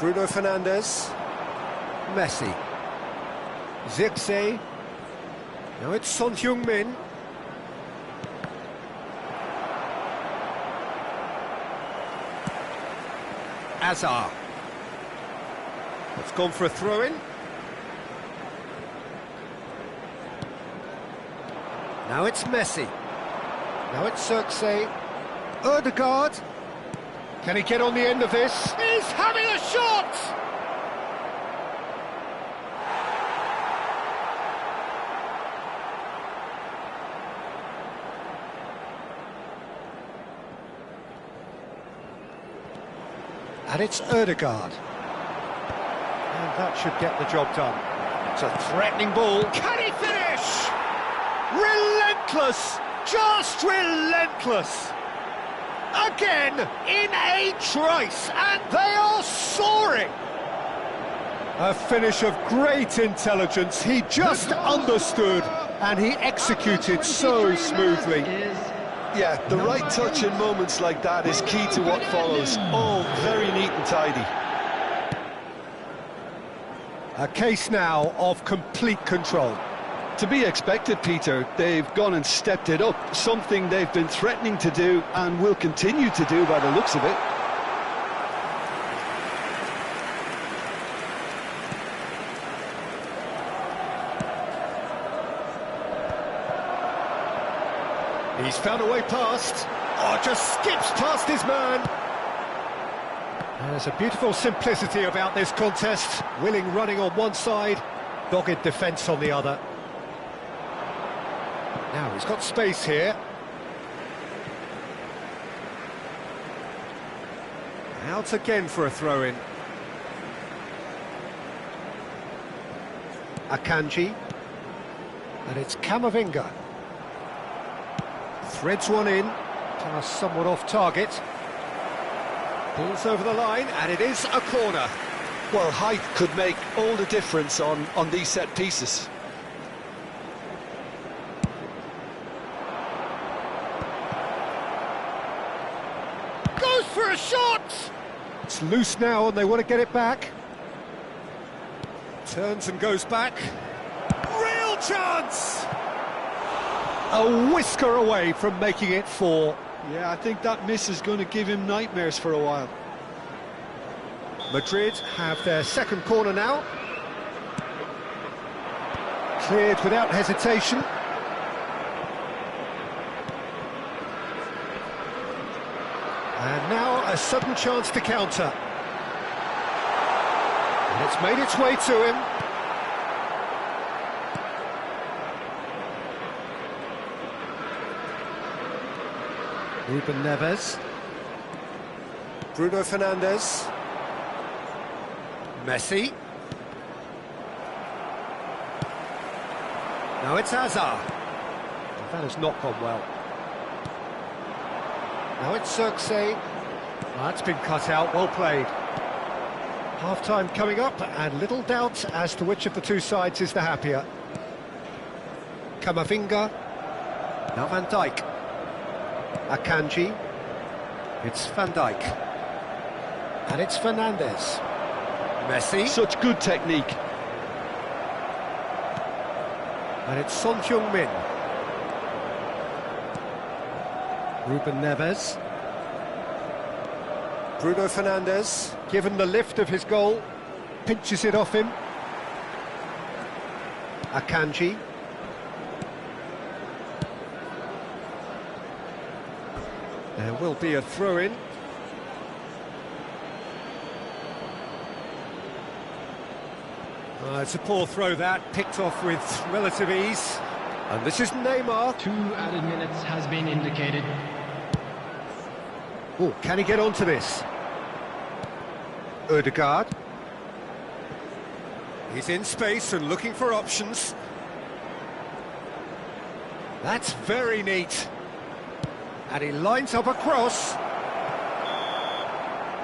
Bruno Fernandes. Messi. Zirkzee. Now it's Son Heung-min. Azar. It's gone for a throw-in. Now it's Messi. Now it's Zirkzee. Ødegaard. Can he get on the end of this? He's having a shot! And it's Ødegaard. And that should get the job done. It's a threatening ball. Can he finish? Relentless! Just relentless! Again, in a trice, and they are soaring! A finish of great intelligence. He just understood, and he executed so smoothly. Yeah, the right touch in moments like that is key to what follows. All very neat and tidy. A case now of complete control. To be expected, Peter. They've gone and stepped it up, something they've been threatening to do and will continue to do by the looks of it. He's found a way past. Oh, just skips past his man. There's a beautiful simplicity about this contest. Willing running on one side, dogged defence on the other. Now he's got space here. Out again for a throw-in. Akanji. And it's Camavinga. Threads one in. Pass somewhat off target. Pulls over the line, and it is a corner. Well, height could make all the difference on these set pieces. Goes for a shot! It's loose now, and they want to get it back. Turns and goes back. Real chance! A whisker away from making it 4. Yeah, I think that miss is going to give him nightmares for a while. Madrid have their second corner now. Cleared without hesitation. And now a sudden chance to counter. And it's made its way to him. Ruben Neves. Bruno Fernandes. Messi. Now it's Azar. That has not gone well. Now it's Zirkzee. That's been cut out, well played. Half-time coming up, and little doubt as to which of the two sides is the happier. Camavinga. Now Van Dijk. Akanji. It's Van Dijk. And it's Fernandes. Messi. Such good technique. And it's Son Heung-min. Ruben Neves. Bruno Fernandes, given the lift of his goal, pinches it off him. Akanji. There will be a throw-in. It's a poor throw that, picked off with relative ease. And this is Neymar. 2 added minutes has been indicated. Oh, can he get onto this? Ødegaard. He's in space and looking for options. That's very neat. And he lines up a cross.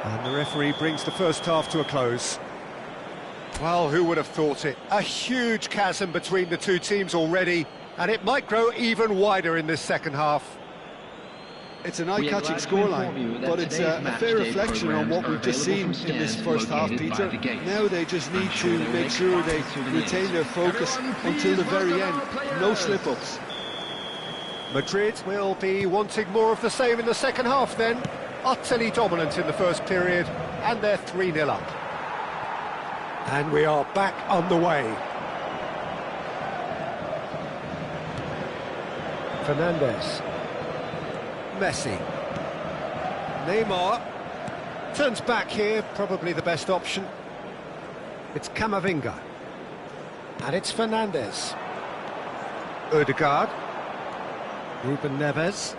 And the referee brings the first half to a close. Well, who would have thought it? A huge chasm between the two teams already, and it might grow even wider in this second half. It's an eye-catching scoreline, but it's a fair reflection on what we've just seen in this first half, Peter. Now they just need to make sure they retain their focus until the very end. No slip-ups. Madrid will be wanting more of the same in the second half then. Utterly dominant in the first period, and they're 3-0 up. And we are back on the way. Fernandes. Messi. Neymar. Turns back here, probably the best option. It's Camavinga. And it's Fernandes. Odegaard. Ruben Neves.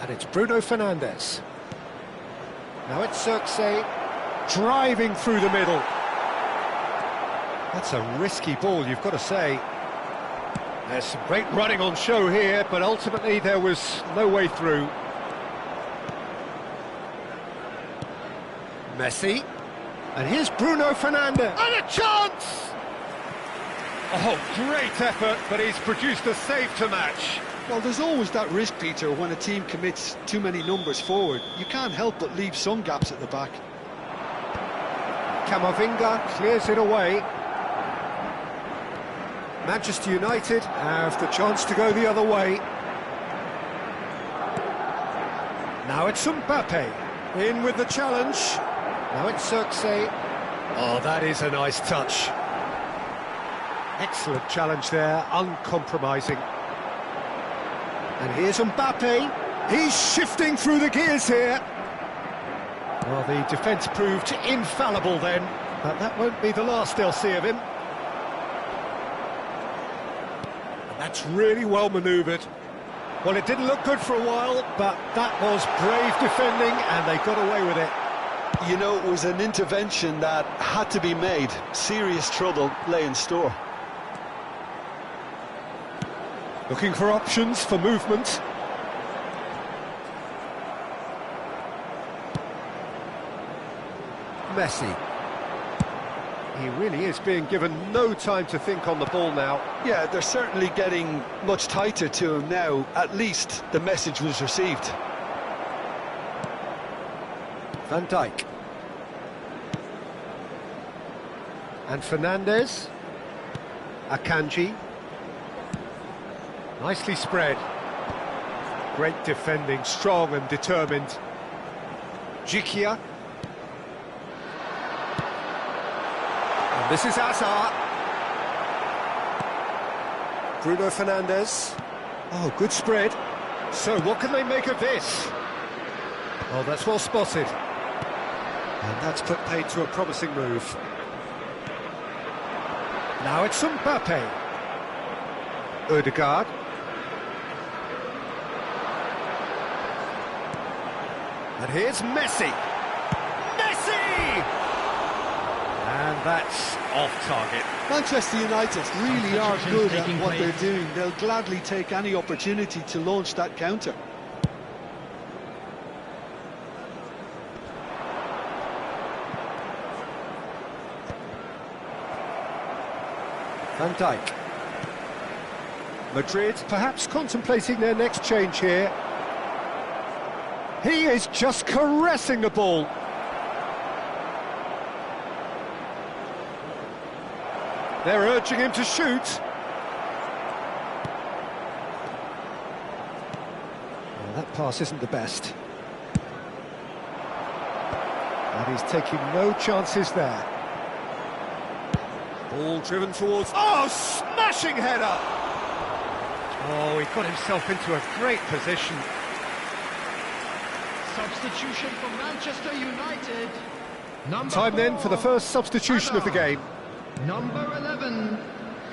And it's Bruno Fernandes. Now it's Xerxes, driving through the middle. That's a risky ball, you've got to say. There's some great running on show here, but ultimately there was no way through. Messi. And here's Bruno Fernandes. And a chance! Oh, great effort, but he's produced a save to match. Well, there's always that risk, Peter, when a team commits too many numbers forward. You can't help but leave some gaps at the back. Camavinga clears it away. Manchester United have the chance to go the other way. Now it's Mbappe, in with the challenge. Now it's Xerxes. Oh, that is a nice touch. Excellent challenge there, uncompromising. And here's Mbappe. He's shifting through the gears here. Well, the defence proved infallible then, but that won't be the last they'll see of him. And that's really well manoeuvred. Well, it didn't look good for a while, but that was brave defending, and they got away with it. You know, it was an intervention that had to be made. Serious trouble lay in store. Looking for options for movement. Messi. He really is being given no time to think on the ball now. Yeah, they're certainly getting much tighter to him now. At least the message was received. Van Dijk. And Fernandes. Akanji. Nicely spread. Great defending, strong and determined. Jikia. And this is Hazard. Bruno Fernandes. Oh, good spread. So what can they make of this? Oh, that's well spotted. And that's put paid to a promising move. Now it's Mbappe. Odegaard. And here's Messi. Messi! And that's off target. Manchester United really are good at what they're doing. They'll gladly take any opportunity to launch that counter. Van Dijk. Madrid perhaps contemplating their next change here. He is just caressing the ball. They're urging him to shoot. Well, that pass isn't the best. And he's taking no chances there. Ball driven towards... Oh, smashing header! Oh, he got himself into a great position. Substitution for Manchester United. Time then for the first substitution of the game. Number 11,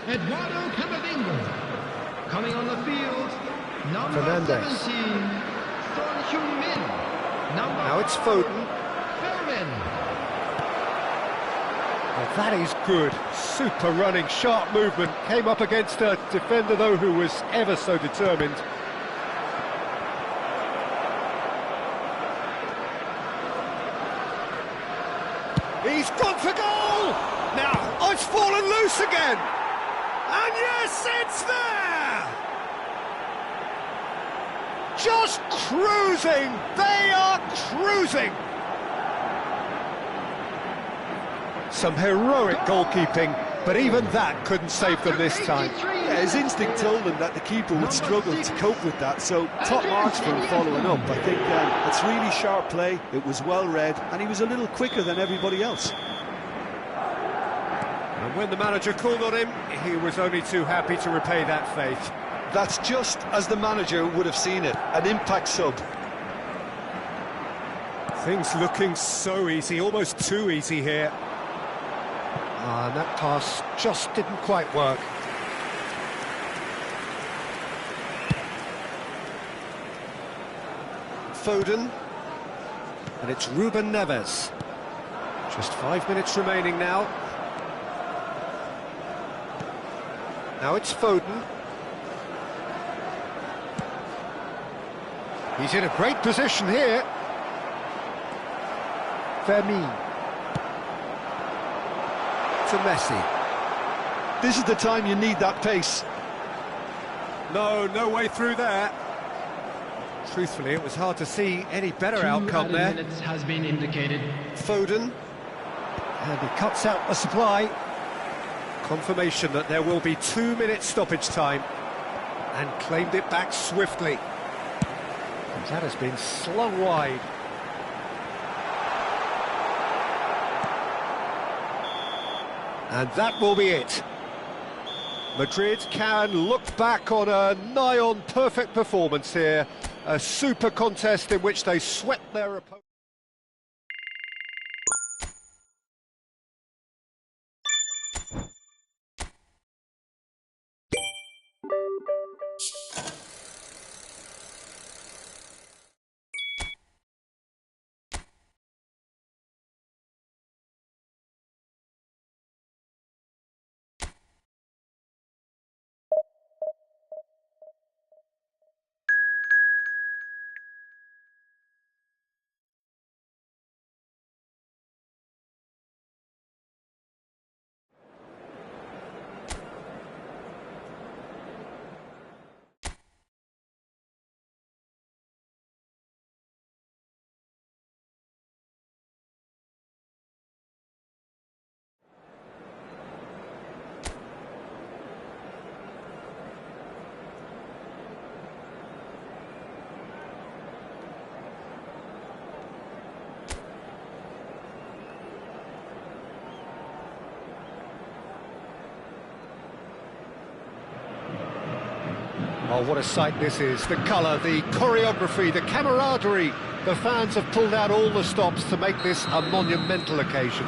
Eduardo Camavinga. Coming on the field, number Fernandes. 17, Son Heung-min. Now it's Foden. Fermin. Well, that is good. Super running, sharp movement. Came up against a defender, though, who was ever so determined. He's gone for goal! Now, oh, it's fallen loose again! And yes, it's there! just cruising! They are cruising! Some heroic goalkeeping, but even that couldn't save them this time. Yeah, his instinct told him that the keeper would struggle to cope with that, so top marks for him following up. I think it's really sharp play, it was well read, and he was a little quicker than everybody else. And when the manager called on him, he was only too happy to repay that faith. That's just as the manager would have seen it, an impact sub. Things looking so easy, almost too easy here. And that pass just didn't quite work. Foden. And it's Ruben Neves. Just 5 minutes remaining now. Now it's Foden. He's in a great position here. Fermin. To Messi. This is the time you need that pace. No way through there. Truthfully, it was hard to see any better outcome there. 2 minutes has been indicated. Foden. And he cuts out the supply. Confirmation that there will be 2 minutes stoppage time. And claimed it back swiftly. That has been slung wide. And that will be it. Madrid can look back on a nigh-on perfect performance here. A super contest in which they swept their opponent. Oh, what a sight this is. The colour, the choreography, the camaraderie. The fans have pulled out all the stops to make this a monumental occasion.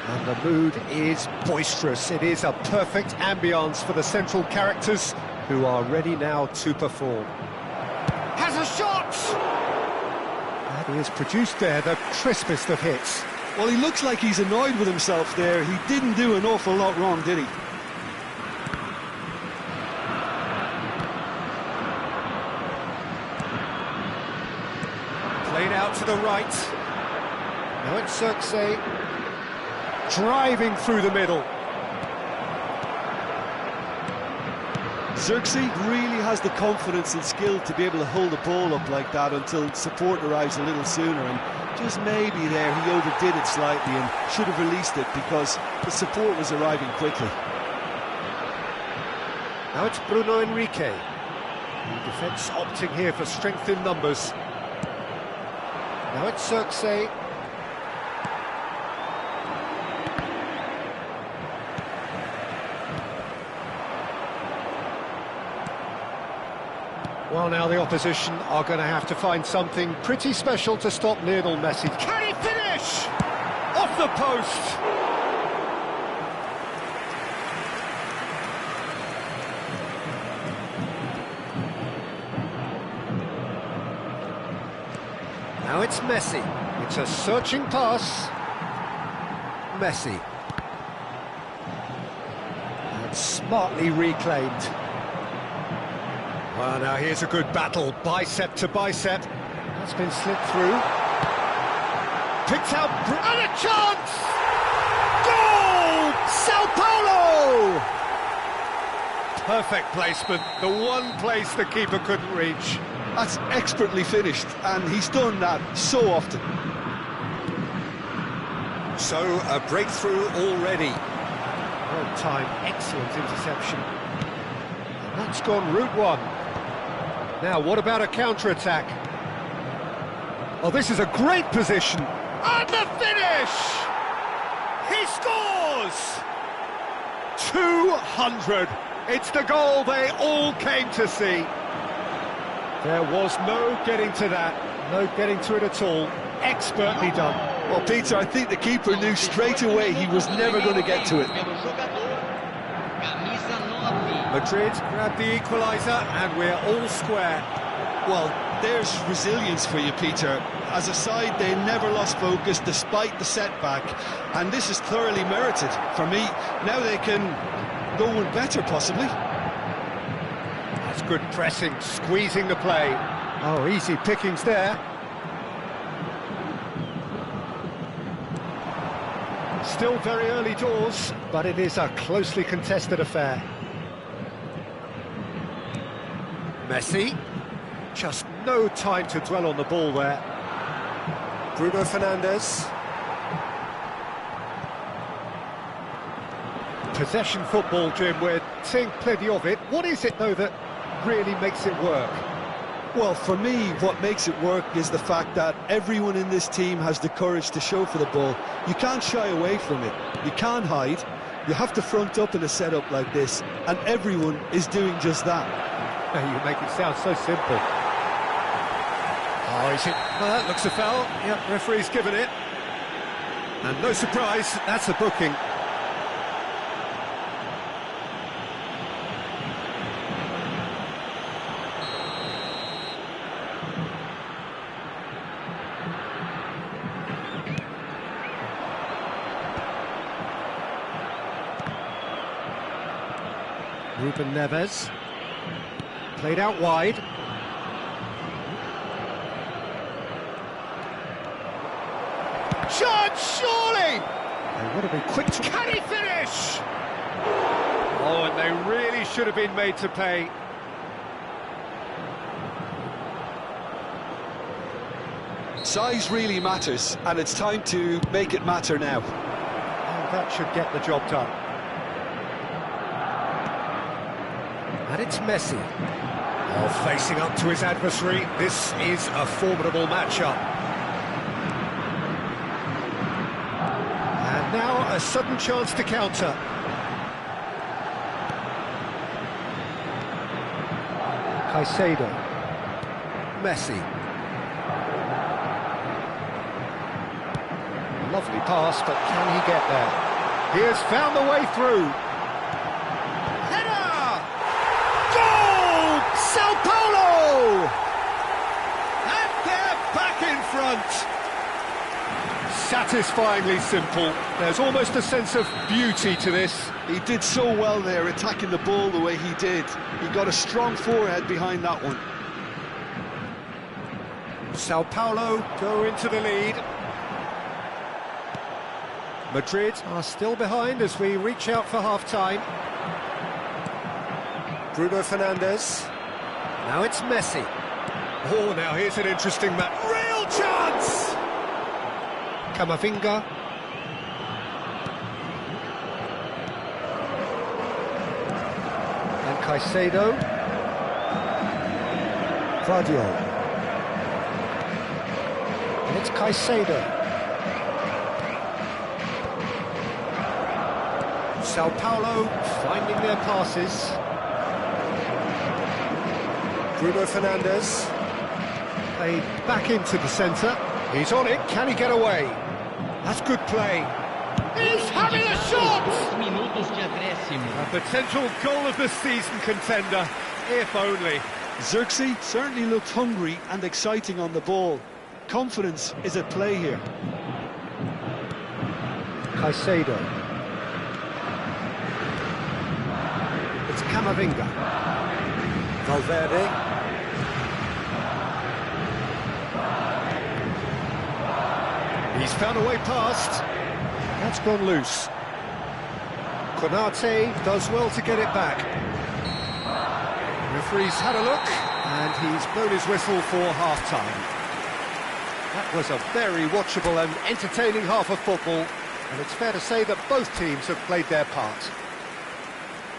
And the mood is boisterous. It is a perfect ambience for the central characters who are ready now to perform. Has a shot! And he has produced there the crispest of hits. Well, he looks like he's annoyed with himself there. He didn't do an awful lot wrong, did he? Played out to the right. Now it's Xerxes. Driving through the middle. Xerxes really has the confidence and skill to be able to hold the ball up like that until support arrives a little sooner, and just maybe there he overdid it slightly and should have released it because the support was arriving quickly. Now it's Bruno Enrique. The defence opting here for strength in numbers. Now it's Xerxes. Well, now the opposition are going to have to find something pretty special to stop Lionel Messi. Can he finish? Off the post! Now it's Messi. It's a searching pass. Messi. And smartly reclaimed. Well, now here's a good battle, bicep to bicep. That's been slipped through. Picked out, and a chance! Goal! Sao Paulo! Perfect placement, the one place the keeper couldn't reach. That's expertly finished, and he's done that so often. So, a breakthrough already. Well timed, excellent interception. And that's gone route one. Now, what about a counter-attack? Oh, this is a great position. And the finish! He scores! 200. It's the goal they all came to see. There was no getting to that. No getting to it at all. Expertly done. Well, Peter, I think the keeper knew straight away he was never going to get to it. Madrid grabbed the equaliser, and we're all square. Well, there's resilience for you, Peter. As a side, they never lost focus despite the setback, and this is thoroughly merited. For me, now they can go one better, possibly. That's good pressing, squeezing the play. Oh, easy pickings there. Still very early doors, but it is a closely contested affair. Messi. Just no time to dwell on the ball there. Bruno Fernandes. Possession football, Jim, we're seeing plenty of it. What is it, though, that really makes it work? Well, for me, what makes it work is the fact that everyone in this team has the courage to show for the ball. You can't shy away from it. You can't hide. You have to front up in a setup like this, and everyone is doing just that. You make it sound so simple. Oh, is it? Well, that looks a foul. Yep, referee's given it. And no surprise, that's a booking. Ruben Neves. Played out wide. Shot, surely! They would have been quick to... Can he finish? Oh, and they really should have been made to pay. Size really matters, and it's time to make it matter now. And that should get the job done. And it's Messi. Oh, facing up to his adversary, this is a formidable matchup. And now a sudden chance to counter. Caicedo. Messi. Lovely pass, but can he get there? He has found the way through. Header! Goal! Sao Paulo! And they're back in front. Satisfyingly simple. There's almost a sense of beauty to this. He did so well there, attacking the ball the way he did. He got a strong forehead behind that one. Sao Paulo go into the lead. Madrid are still behind as we reach out for half-time. Bruno Fernandes. Now it's Messi. Oh, now here's an interesting match. Real chance! Camavinga. And Caicedo. Vardio. And it's Caicedo. Sao Paulo finding their passes. Bruno Fernandes. Played back into the centre. He's on it. Can he get away? That's good play. He's having a shot! A potential goal of the season contender, if only. Xerxes certainly looked hungry and exciting on the ball. Confidence is at play here. Caicedo. It's Camavinga. Valverde. He's found a way past. That's gone loose. Konate does well to get it back. referee's had a look, and he's blown his whistle for half-time. That was a very watchable and entertaining half of football, and it's fair to say that both teams have played their part.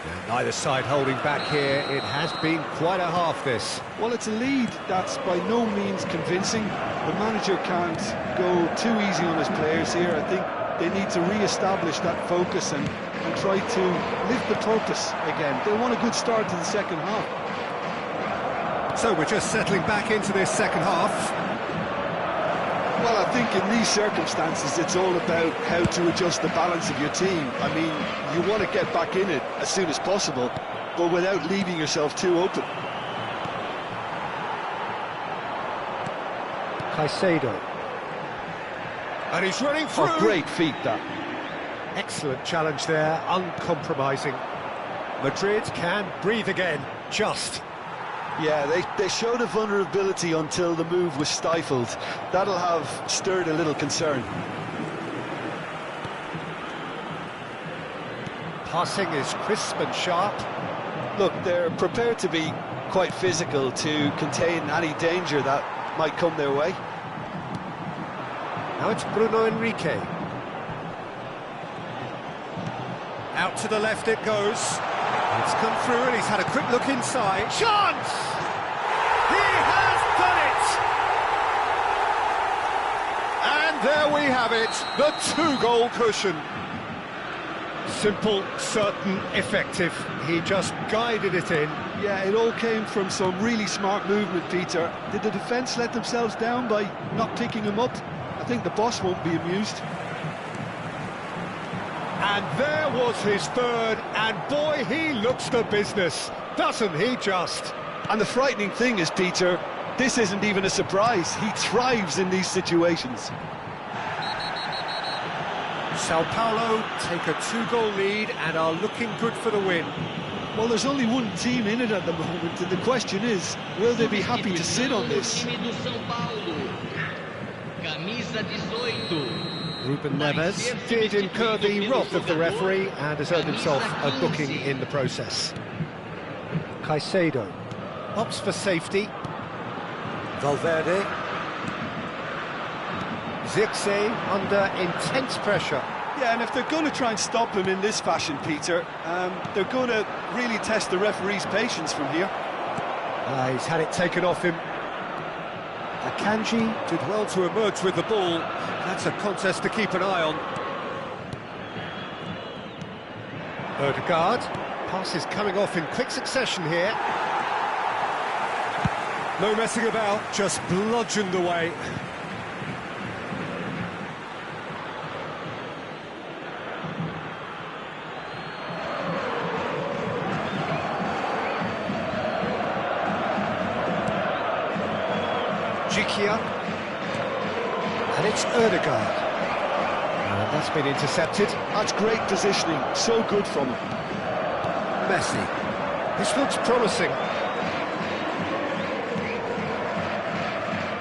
And neither side holding back here. It has been quite a half, this. Well, it's a lead that's by no means convincing. The manager can't go too easy on his players here. I think they need to re-establish that focus and try to lift the purpose again. They want a good start to the second half. So we're just settling back into this second half. Well, I think in these circumstances it's all about how to adjust the balance of your team. I mean, you want to get back in it as soon as possible, but without leaving yourself too open. Caicedo. And he's running through. Oh, great feat, that. Excellent challenge there, uncompromising. Madrid can breathe again, just. Yeah, they showed a vulnerability until the move was stifled. That'll have stirred a little concern. Passing is crisp and sharp. Look, they're prepared to be quite physical to contain any danger that might come their way. Now it's Bruno Henrique. Out to the left it goes. It's come through and he's had a quick look inside. Chance! He has done it! And there we have it, the two-goal cushion. Simple, certain, effective. He just guided it in. Yeah, it all came from some really smart movement, Peter. Did the defence let themselves down by not picking him up? I think the boss won't be amused. And there was his third, and boy, he looks the business, doesn't he just? And the frightening thing is, Peter, this isn't even a surprise. He thrives in these situations. Sao Paulo take a two-goal lead and are looking good for the win. Well, there's only one team in it at the moment, and the question is, will they be happy to sit on this? Ruben Neves did incur the wrath of the referee and has earned himself a booking in the process. Caicedo opts for safety. Valverde. Zirkzee under intense pressure. Yeah, and if they're going to try and stop him in this fashion, Peter, they're going to really test the referee's patience from here. He's had it taken off him. Akanji did well to emerge with the ball. That's a contest to keep an eye on. Ødegaard. Pass is coming off in quick succession here. No messing about, just bludgeoned away. And it's Ødegaard. And that's been intercepted. That's great positioning, so good from him. Messi. This looks promising.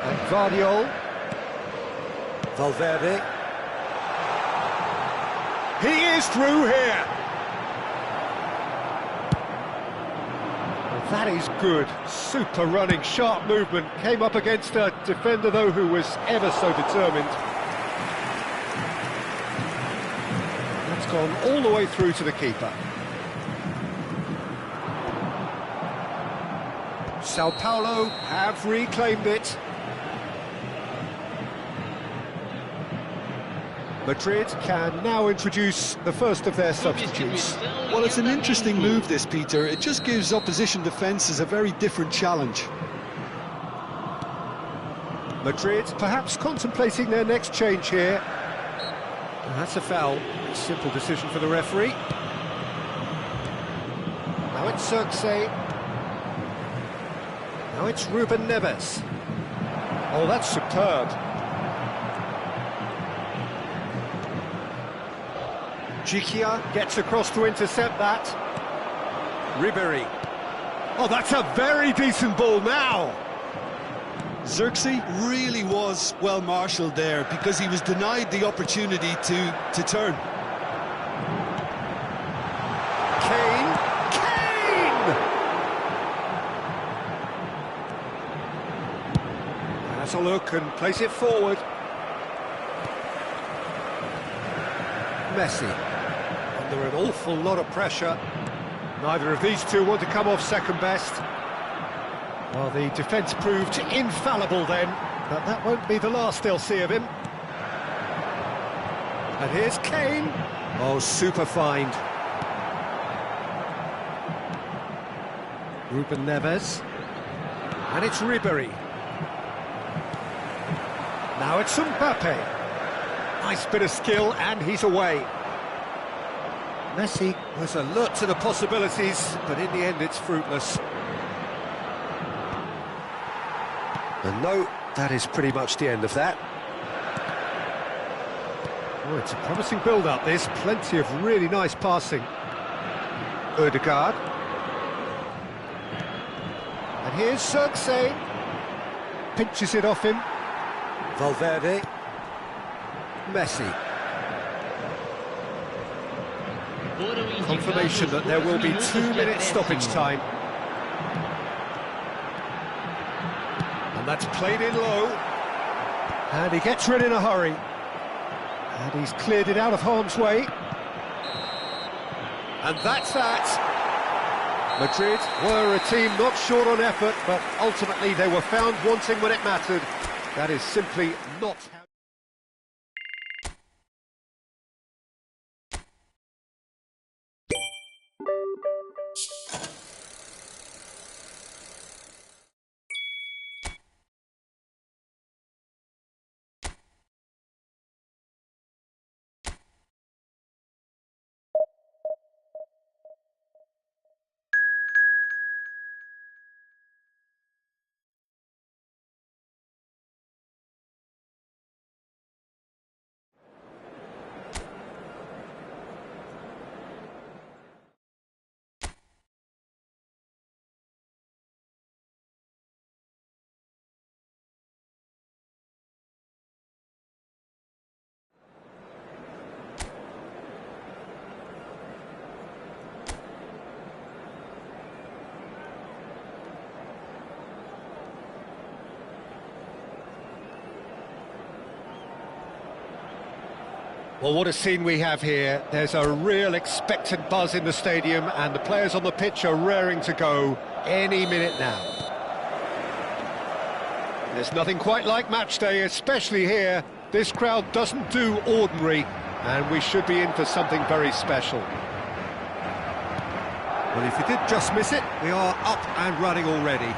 And Guardiola. Valverde. He is through here. That is good. Super running, sharp movement. Came up against a defender, though, who was ever so determined. That's gone all the way through to the keeper. Sao Paulo have reclaimed it. Madrid can now introduce the first of their substitutes. Well, it's an interesting move, this, Peter. It just gives opposition defences a very different challenge. Madrid perhaps contemplating their next change here. And that's a foul. Simple decision for the referee. Now it's Zirkzee. Now it's Ruben Neves. Oh, that's superb. Gikia gets across to intercept that. Ribéry. Oh, that's a very decent ball now. Zirkzee really was well marshalled there because he was denied the opportunity to turn. Kane! Has a look and plays it forward. Messi. Under an awful lot of pressure. Neither of these two want to come off second best. Well, the defence proved infallible then, but that won't be the last they'll see of him. And here's Kane. Oh, super find. Ruben Neves. And it's Ribery. Now it's Mbappe. Nice bit of skill, and he's away. Messi was alert to the possibilities, but in the end it's fruitless. And no, that is pretty much the end of that. Oh, it's a promising build-up, this. Plenty of really nice passing. Ødegaard. And here's Xerxes. Pinches it off him. Valverde. Messi. Confirmation that there will be 2 minutes stoppage time. And that's played in low. And he gets rid in a hurry. And he's cleared it out of harm's way. And that's that. Madrid were a team not short on effort, but ultimately they were found wanting when it mattered. That is simply not how... Well, what a scene we have here. There's a real expectant buzz in the stadium, and the players on the pitch are raring to go any minute now. There's nothing quite like match day, especially here. This crowd doesn't do ordinary, and we should be in for something very special. Well, if you did just miss it, we are up and running already.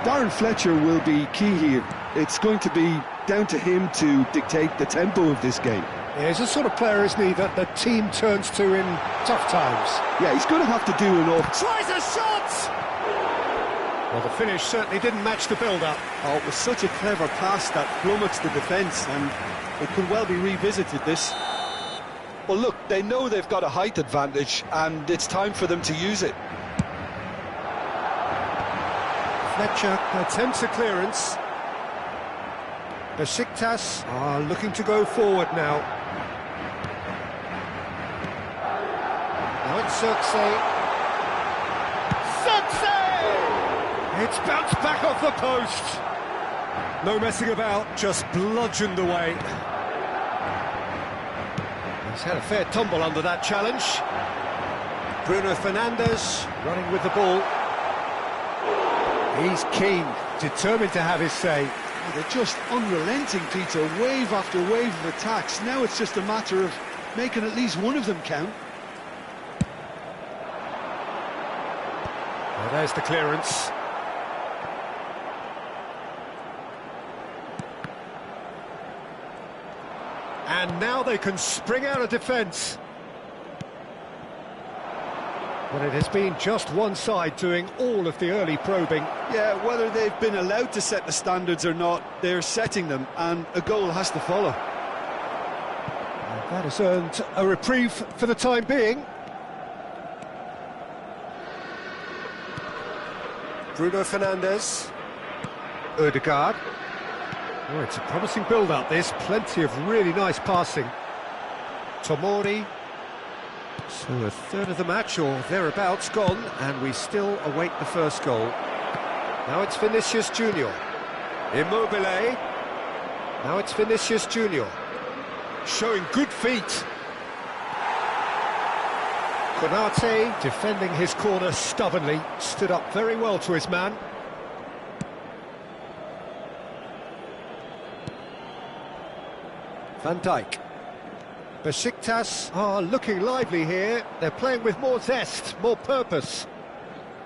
Darren Fletcher will be key here. It's going to be down to him to dictate the tempo of this game. Yeah, he's the sort of player, isn't he, that the team turns to in tough times. Yeah, he's going to have to do enough. Tries a shot! Well, the finish certainly didn't match the build-up. Oh, it was such a clever pass that flummoxed the defence, and it could well be revisited, this. Well, look, they know they've got a height advantage, and it's time for them to use it. Fletcher attempts a clearance. Besiktas are looking to go forward now. Now it's Xerxes. Xerxes! It's bounced back off the post. No messing about, just bludgeoned away. He's had a fair tumble under that challenge. Bruno Fernandes running with the ball. He's keen, determined to have his say. They're just unrelenting, Peter, wave after wave of attacks. Now it's just a matter of making at least one of them count. Well, there's the clearance. And now they can spring out of defence. Well, it has been just one side doing all of the early probing. Yeah, whether they've been allowed to set the standards or not, they're setting them, and a goal has to follow. And that has earned a reprieve for the time being. Bruno Fernandes. Ødegaard. Oh, it's a promising build-up, this. Plenty of really nice passing. Tomori. So a third of the match, or thereabouts, gone, and we still await the first goal. Now it's Vinicius Junior. Immobile. Now it's Vinicius Junior. Showing good feet. Konate defending his corner stubbornly. Stood up very well to his man. Van Dijk. Besiktas are looking lively here. They're playing with more zest, more purpose.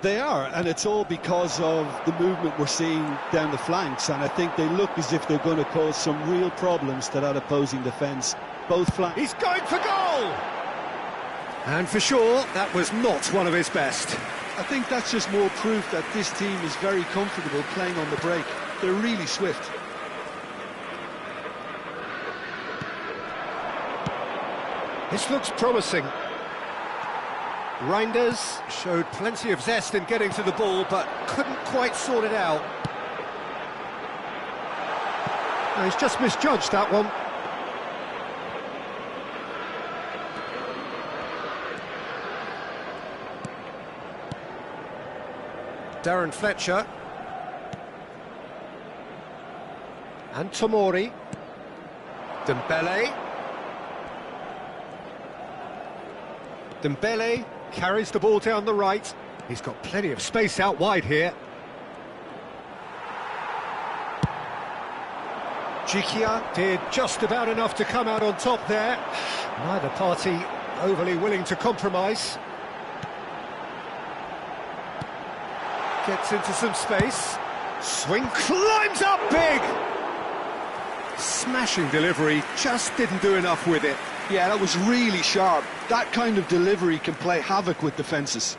They are, and it's all because of the movement we're seeing down the flanks, and I think they look as if they're going to cause some real problems to that opposing defence. Both flanks. He's going for goal! And for sure, that was not one of his best. I think that's just more proof that this team is very comfortable playing on the break. They're really swift. This looks promising. Reinders showed plenty of zest in getting to the ball, but couldn't quite sort it out. No, he's just misjudged that one. Darren Fletcher. And Tomori. Dembele. Dembele carries the ball down the right. He's got plenty of space out wide here. Jikia did just about enough to come out on top there. Neither party overly willing to compromise. Gets into some space. Swing climbs up big! Smashing delivery, just didn't do enough with it. Yeah, that was really sharp. That kind of delivery can play havoc with defences.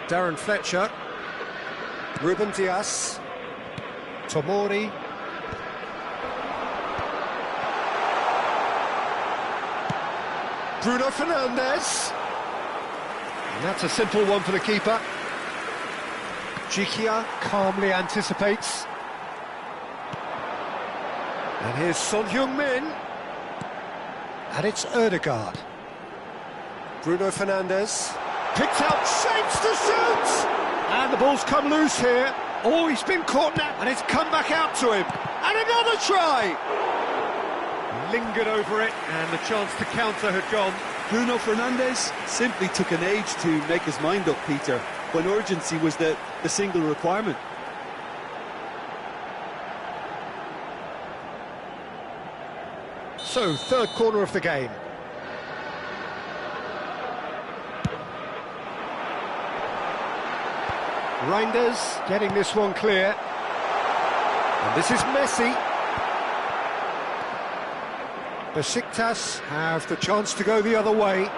Darren Fletcher. Ruben Dias. Tomori. Bruno Fernandes. And that's a simple one for the keeper. Jikia calmly anticipates. And here's Son Heung-min. And it's Ødegaard. Bruno Fernandes. Picked out, shapes to shoot! And the ball's come loose here. Oh, he's been caught now, and it's come back out to him. And another try! Lingered over it, and the chance to counter had gone. Bruno Fernandes simply took an age to make his mind up, Peter, when urgency was the single requirement. So, third corner of the game. Reinders getting this one clear. And this is Messi. Besiktas have the chance to go the other way.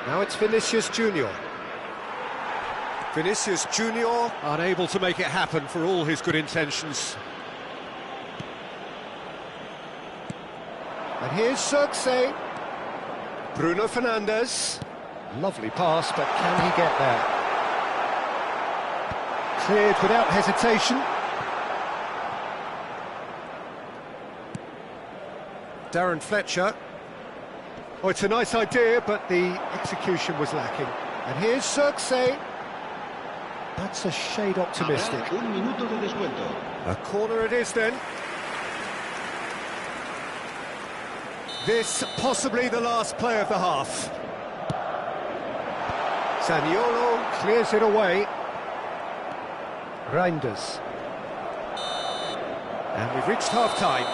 Now it's Vinicius Junior. Vinicius Junior unable to make it happen for all his good intentions. And here's Circe. Bruno Fernandes. Lovely pass, but can he get there? Cleared without hesitation. Darren Fletcher. Oh, it's a nice idea, but the execution was lacking. And here's Circe. That's a shade optimistic. A corner it is then. This possibly the last play of the half. Zaniolo clears it away. Reinders. And we've reached half-time.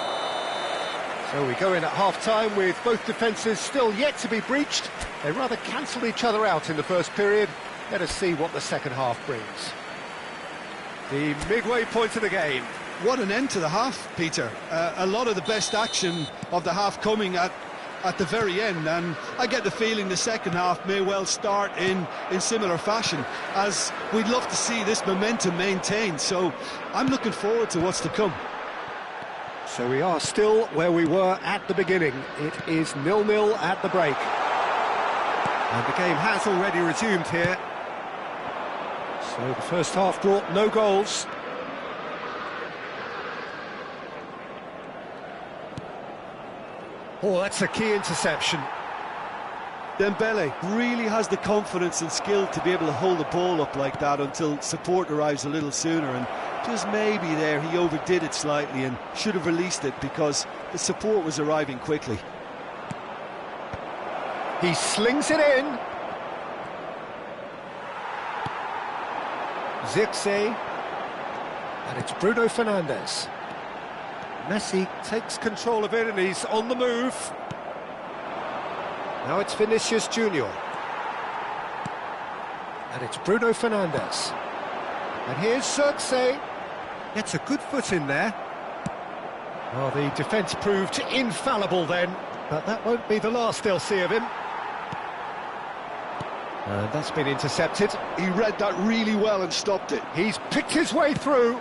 So we go in at half-time with both defences still yet to be breached. They rather cancelled each other out in the first period. Let us see what the second half brings. The midway point of the game. What an end to the half, Peter. A lot of the best action of the half coming at the very end, and I get the feeling the second half may well start in similar fashion, as we'd love to see this momentum maintained, so I'm looking forward to what's to come. So we are still where we were at the beginning. It is 0-0 at the break. And the game has already resumed here. So the first half brought no goals. Oh, that's a key interception. Dembele really has the confidence and skill to be able to hold the ball up like that until support arrives a little sooner, and just maybe there he overdid it slightly and should have released it because the support was arriving quickly. He slings it in. Zirkzee. And it's Bruno Fernandes. Messi takes control of it and he's on the move. Now it's Vinicius Junior. And it's Bruno Fernandes. And here's Zirkzee. Gets a good foot in there. Well, the defence proved infallible then, but that won't be the last they'll see of him. And that's been intercepted. He read that really well and stopped it. He's picked his way through.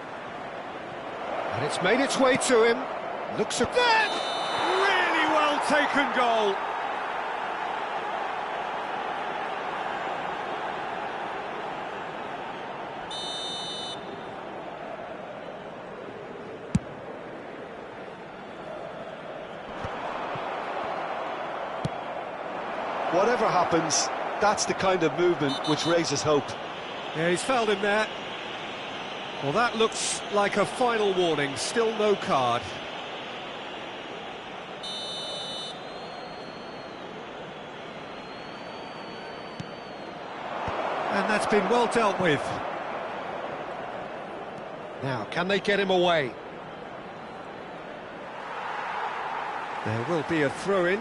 And it's made its way to him. Looks at that! Really well taken goal. Whatever happens, that's the kind of movement which raises hope. Yeah, he's fouled him there. Well, that looks like a final warning. Still no card. And that's been well dealt with. Now, can they get him away? There will be a throw-in.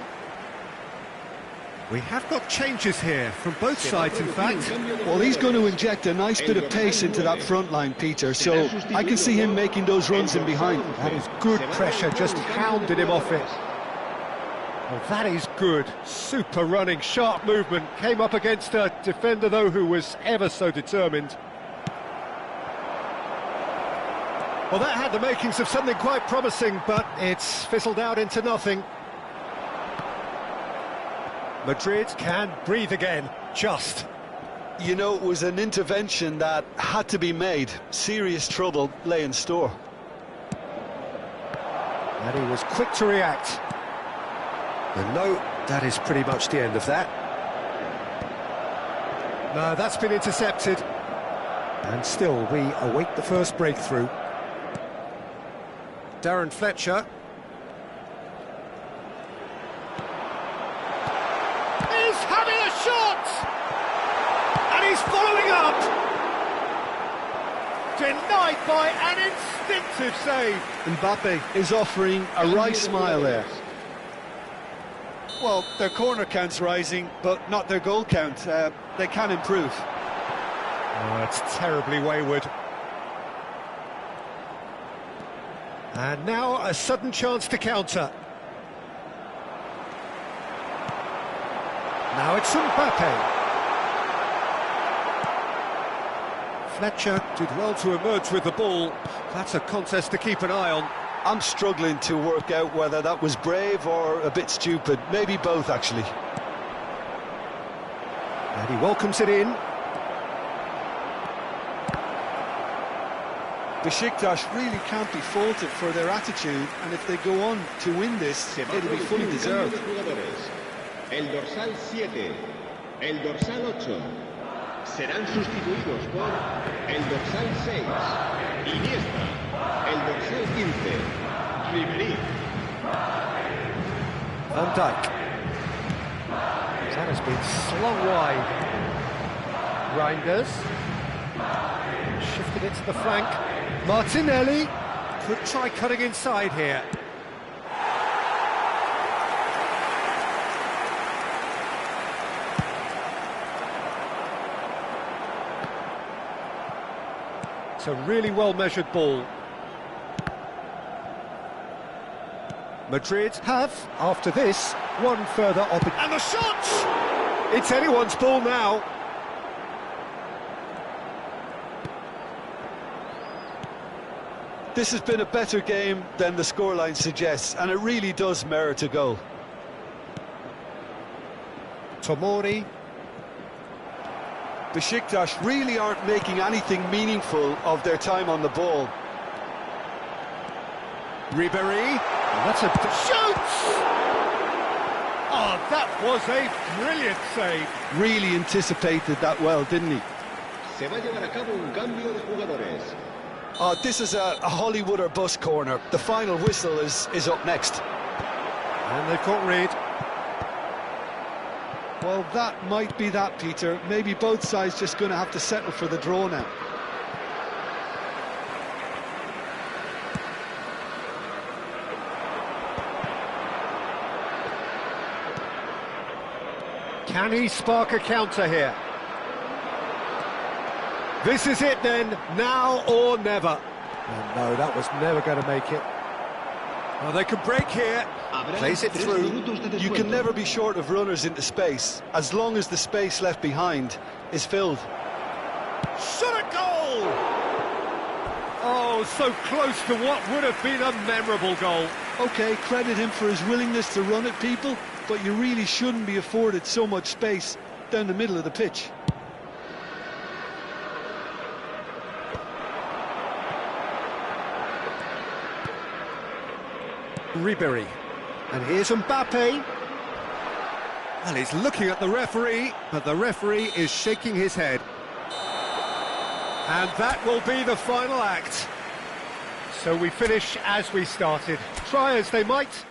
We have got changes here from both sides, in fact. Well, he's going to inject a nice bit of pace into that front line, Peter, so I can see him making those runs in behind. That is good pressure, just hounded him off it. Well, that is good. Super running, sharp movement. Came up against a defender, though, who was ever so determined. Well, that had the makings of something quite promising, but it's fizzled out into nothing. Madrid can breathe again, just. You know, it was an intervention that had to be made. Serious trouble lay in store. And he was quick to react. And no, that is pretty much the end of that. No, that's been intercepted. And still, we await the first breakthrough. Darren Fletcher. He's having a shot! And he's following up! Denied by an instinctive save. Mbappe is offering a right smile there. Well, their corner count's rising, but not their goal count. They can improve. Oh, it's terribly wayward. And now a sudden chance to counter. Now it's Mbappe. Fletcher did well to emerge with the ball. That's a contest to keep an eye on. I'm struggling to work out whether that was brave or a bit stupid. Maybe both, actually. And he welcomes it in. Besiktas really can't be faulted for their attitude, and if they go on to win this, it'll be fully deserved. El dorsal 7, el dorsal 8 serán sustituidos por el dorsal 6, Iniesta, el dorsal 15, Ribery. Van Dijk. That has been slung wide. Reinders. Shifted it to the flank. Martinelli could try cutting inside here. It's a really well-measured ball. Madrid have, after this, one further opportunity. And the shot! It's anyone's ball now. This has been a better game than the scoreline suggests, and it really does merit a goal. Tomori. Besiktas really aren't making anything meaningful of their time on the ball. Ribery. That's a shoots! Oh, that was a brilliant save. Really anticipated that well, didn't he? Se va a llevar a cabo un cambio de jugadores. Oh, this is a Hollywood or bust corner. The final whistle is up next. And they've caught Reed. Well, that might be that, Peter. Maybe both sides just going to have to settle for the draw now. Can he spark a counter here? This is it then, now or never. Oh, no, that was never going to make it. Oh, they can break here. Plays it through. You can never be short of runners into space, as long as the space left behind is filled. Shot a goal! Oh, so close to what would have been a memorable goal. OK, credit him for his willingness to run at people, but you really shouldn't be afforded so much space down the middle of the pitch. Ribéry. And here's Mbappe. Well, he's looking at the referee, but the referee is shaking his head. And that will be the final act. So we finish as we started. Try as they might,